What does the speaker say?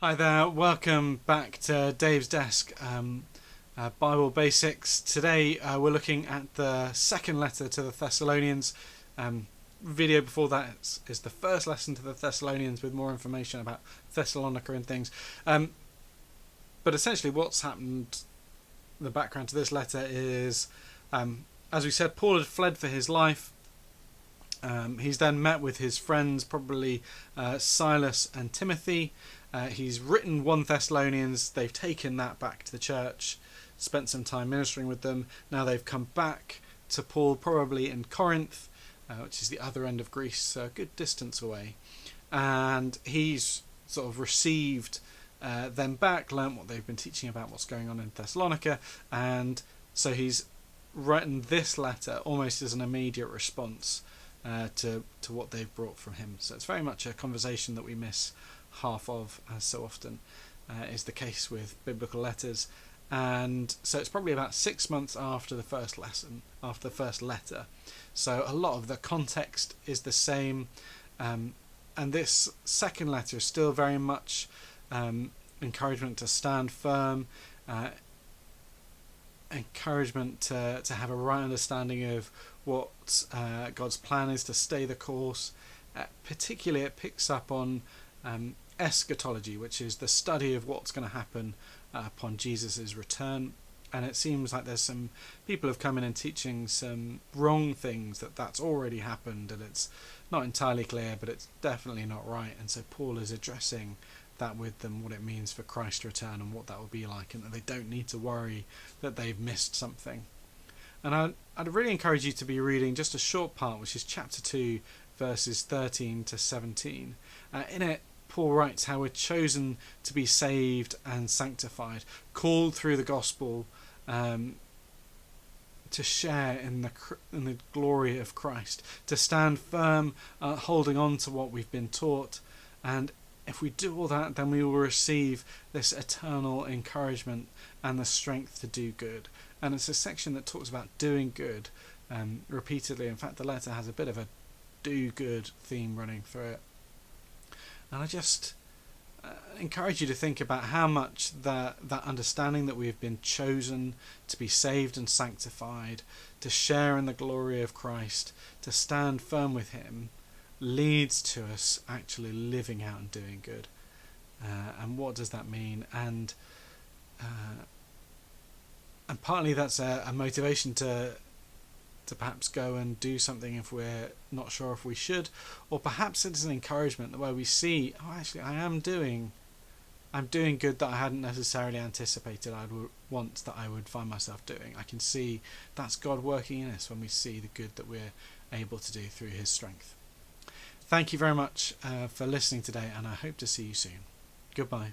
Hi there, welcome back to Dave's Desk, Bible Basics. Today we're looking at the second letter to the Thessalonians. Video before that is the first lesson to the Thessalonians with more information about Thessalonica and things. But essentially what's happened, the background to this letter is, as we said, Paul had fled for his life. He's then met with his friends, probably Silas and Timothy. He's written 1 Thessalonians. They've taken that back to the church, spent some time ministering with them. Now they've come back to Paul, probably in Corinth, which is the other end of Greece, so a good distance away. And he's sort of received them back, learnt what they've been teaching about what's going on in Thessalonica, and so he's written this letter almost as an immediate response to what they've brought from him. So it's very much a conversation that we miss half of, as so often is the case with biblical letters. And so it's probably about 6 months after the first lesson, after the first letter. So a lot of the context is the same, and this second letter is still very much encouragement to stand firm, encouragement to have a right understanding of what God's plan is, to stay the course. Particularly it picks up on eschatology, which is the study of what's going to happen upon Jesus' return. And it seems like there's some people have come in and teaching some wrong things, that's already happened, and it's not entirely clear, but it's definitely not right. And so Paul is addressing that with them, what it means for Christ to return and what that will be like, and that they don't need to worry that they've missed something. And I'd really encourage you to be reading just a short part, which is chapter 2, verses 13 to 17. In it, Paul writes how we're chosen to be saved and sanctified, called through the gospel to share in the glory of Christ, to stand firm, holding on to what we've been taught. And if we do all that, then we will receive this eternal encouragement and the strength to do good. And it's a section that talks about doing good repeatedly. In fact, the letter has a bit of a do good theme running through it. And I just encourage you to think about how much that understanding that we have been chosen to be saved and sanctified, to share in the glory of Christ, to stand firm with him, leads to us actually living out and doing good. And what does that mean? And partly that's a motivation to perhaps go and do something if we're not sure if we should, or perhaps it's an encouragement where we see, actually I'm doing good that I hadn't necessarily anticipated I would find myself doing. I can see that's God working in us when we see the good that we're able to do through his strength. Thank you very much for listening today, and I hope to see you soon. Goodbye.